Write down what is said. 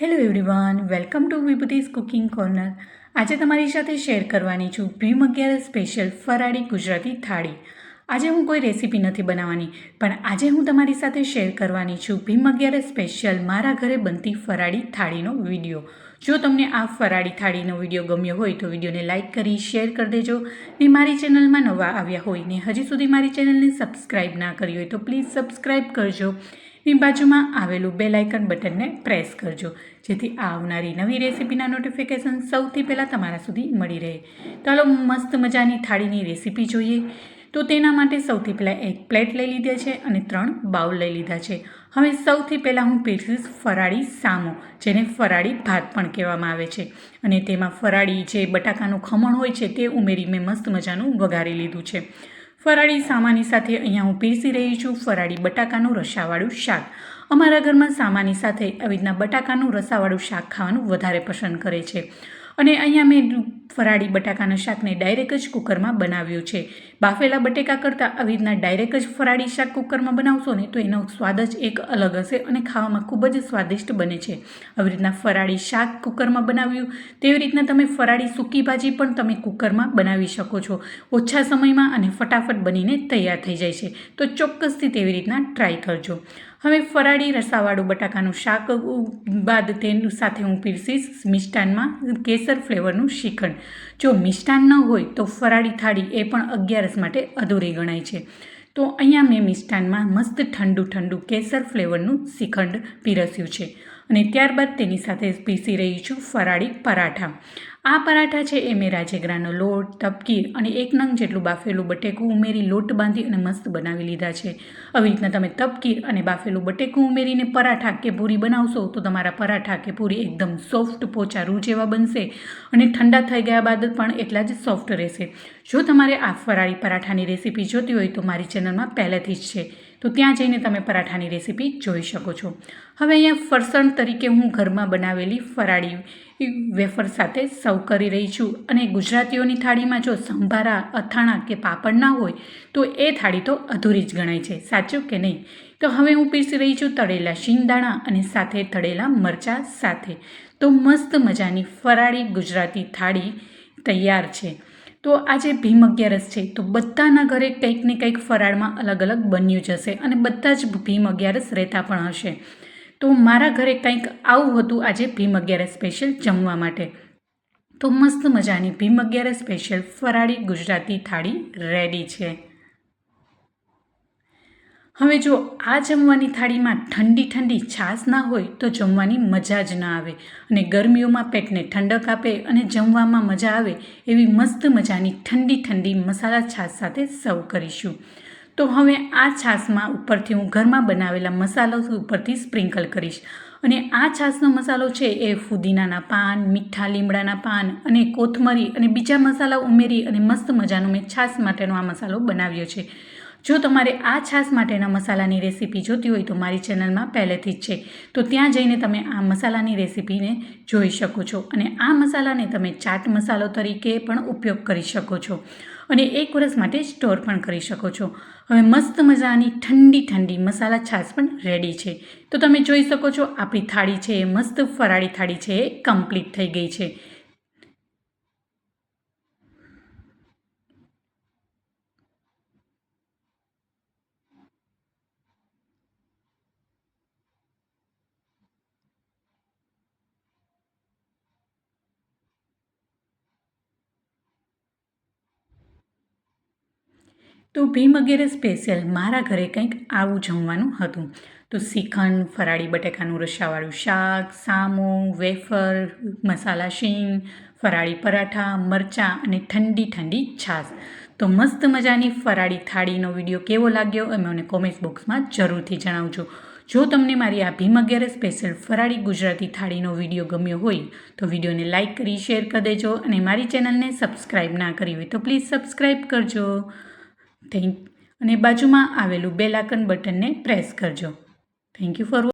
Hello everyone, welcome to Vibhuti's cooking corner. આજે તમારી સાથે શેર કરવાની છું ભીમ 11 સ્પેશિયલ ફરાળી ગુજરાતી થાળી. આજે હું કોઈ રેસીપી નથી બનાવવાની, પણ આજે હું તમારી સાથે શેર કરવાની છું ભીમ 11 સ્પેશિયલ મારા ઘરે બનતી ફરાળી થાળીનો વિડીયો. જો તમને આ ફરાળી થાળીનો વિડીયો ગમ્યો હોય તો વિડીયોને લાઇક કરી શેર કરી દેજો. ને મારી ચેનલમાં નવા આવ્યા હોય ને હજી સુધી મારી ચેનલને સબસ્ક્રાઈબ ના કરી હોય તો પ્લીઝ સબસ્ક્રાઈબ કરજો. ની બાજુમાં આવેલું બેલ આઇકન બટનને પ્રેસ કરજો, જેથી આવનારી નવી રેસીપીના નોટિફિકેશન સૌથી પહેલાં તમારા સુધી મળી રહે. ચાલો મસ્ત મજાની થાળીની રેસીપી જોઈએ. તો તેના માટે સૌથી પહેલાં એક પ્લેટ લઈ લીધી છે અને 3 બાઉલ લઈ લીધા છે. હવે સૌથી પહેલાં હું પીરસીશ ફરાળી સામો, જેને ફરાળી ભાત પણ કહેવામાં આવે છે. અને તેમાં ફરાળી જે બટાકાનું ખમણ હોય છે તે ઉમેરી મેં મસ્ત મજાનું વઘારી લીધું છે. ફરાળી સામાની સાથે અહીંયા હું પીરસી રહી છું ફરાળી બટાકાનું રસાવાળું શાક. અમારા ઘરમાં સામાની સાથે આવી રીતના બટાકાનું રસાવાળું શાક ખાવાનું વધારે પસંદ કરે છે. અને અહીંયા મેં ફરાળી બટાકાના શાકને ડાયરેક્ટ જ કુકરમાં બનાવ્યું છે. બાફેલા બટેકા કરતાં આવી રીતના ડાયરેક્ટ જ ફરાળી શાક કુકરમાં બનાવશો ને તો એનો સ્વાદ જ એક અલગ હશે અને ખાવામાં ખૂબ જ સ્વાદિષ્ટ બને છે. આવી રીતના ફરાળી શાક કુકરમાં બનાવ્યું, તેવી રીતના તમે ફરાળી સૂકી ભાજી પણ તમે કુકરમાં બનાવી શકો છો. ઓછા સમયમાં અને ફટાફટ બનીને તૈયાર થઈ જાય છે. તો ચોક્કસથી તેવી રીતના ટ્રાય કરજો. હવે ફરાળી રસાવાળું બટાકાનું શાક બાદ તેની સાથે હું પીરસીશ મિષ્ટાનમાં કેસર ફ્લેવરનું શ્રીખંડ. જો મિષ્ટાન ન હોય તો ફરાળી થાળી એ પણ 11 માટે અધૂરી ગણાય છે. તો અહીંયા મેં મિષ્ટાનમાં મસ્ત ઠંડુ કેસર ફ્લેવરનું શ્રીખંડ પીરસ્યું છે. અને ત્યારબાદ તેની સાથે પીસી રહી છું ફરાળી પરાઠા. આ પરાઠા છે એ મેં રાજગરાનો લોટ, તપકીર અને 1 નંગ જેટલું બાફેલું બટેકું ઉમેરી લોટ બાંધી અને મસ્ત બનાવી લીધા છે. આવી રીતના તમે તપકીર અને બાફેલું બટેકું ઉમેરીને પરાઠા કે પૂરી બનાવશો તો તમારા પરાઠા કે પૂરી એકદમ સોફ્ટ પોચા રૂ જેવા બનશે અને ઠંડા થઈ ગયા બાદ પણ એટલા જ સોફ્ટ રહેશે. જો તમારે આ ફરાળી પરાઠાની રેસીપી જોતી હોય તો મારી ચેનલમાં પહેલેથી જ છે, તો ત્યાં જઈને તમે પરાઠાની રેસીપી જોઈ શકો છો. હવે અહીંયા ફરસાણ તરીકે હું ઘરમાં બનાવેલી ફરાળી વેફર સાથે સર્વ કરી રહી છું. અને ગુજરાતીઓની થાળીમાં જો સંભારા, અથાણા કે પાપડ ના હોય તો એ થાળી તો અધૂરી જ ગણાય છે, સાચું કે નહીં? તો હવે હું પીરસી રહી છું તળેલા શિંગદાણા અને સાથે તળેલા મરચાં સાથે. તો મસ્ત મજાની ફરાળી ગુજરાતી થાળી તૈયાર છે. તો આજે ભીમ 11 છે તો બધાના ઘરે કંઈક ને કંઈક ફરાળમાં અલગ અલગ બન્યું જ હશે અને બધા જ ભીમ 11 રહેતા પણ હશે. તો મારા ઘરે કંઈક આવું હતું આજે ભીમ 11 સ્પેશિયલ જમવા માટે. તો મસ્ત મજાની ભીમ 11 સ્પેશિયલ ફરાળી ગુજરાતી થાળી રેડી છે. હવે જો આ જમવાની થાળીમાં ઠંડી છાશ ના હોય તો જમવાની મજા જ ના આવે. અને ગરમીઓમાં પેટને ઠંડક આપે અને જમવામાં મજા આવે એવી મસ્ત મજાની ઠંડી મસાલા છાશ સાથે સર્વ કરીશું. તો હવે આ છાશમાં ઉપરથી હું ઘરમાં બનાવેલા મસાલો ઉપરથી સ્પ્રિંકલ કરીશ. અને આ છાશનો મસાલો છે એ ફુદીનાના પાન, મીઠા લીમડાના પાન અને કોથમરી અને બીજા મસાલા ઉમેરી અને મસ્ત મજાનો મેં છાશ માટેનો આ મસાલો બનાવ્યો છે. જો તમારે આ છાશ માટેના મસાલાની રેસીપી જોતી હોય તો મારી ચેનલમાં પહેલેથી જ છે, તો ત્યાં જઈને તમે આ મસાલાની રેસીપીને જોઈ શકો છો. અને આ મસાલાને તમે ચાટ મસાલો તરીકે પણ ઉપયોગ કરી શકો છો અને 1 વર્ષ માટે સ્ટોર પણ કરી શકો છો. હવે મસ્ત મજાની ઠંડી મસાલા છાશ પણ રેડી છે. તો તમે જોઈ શકો છો આપણી થાળી છે એ મસ્ત ફરાળી થાળી છે એ કમ્પ્લીટ થઈ ગઈ છે. તો ભીમ 11 સ્પેશિયલ મારા ઘરે કંઈક આવું જમવાનું હતું. તો શ્રીખંડ, ફરાળી બટાકાનું રસાવાળું શાક, સામો, વેફર, મસાલા શીંગ, ફરાળી પરાઠા, મરચાં અને ઠંડી છાશ. તો મસ્ત મજાની ફરાળી થાળીનો વિડીયો કેવો લાગ્યો એ મને કોમેન્ટ બોક્સમાં જરૂરથી જણાવજો. જો તમને મારી આ ભીમ 11 સ્પેશિયલ ફરાળી ગુજરાતી થાળીનો વિડીયો ગમ્યો હોય તો વિડીયોને લાઇક કરી શેર કરી દેજો. અને મારી ચેનલને સબસ્ક્રાઈબ ના કરી હોય તો પ્લીઝ સબસ્ક્રાઈબ કરજો. અને બાજુમાં આવેલું બેલ આઇકન બટનને પ્રેસ કરજો. Thank you for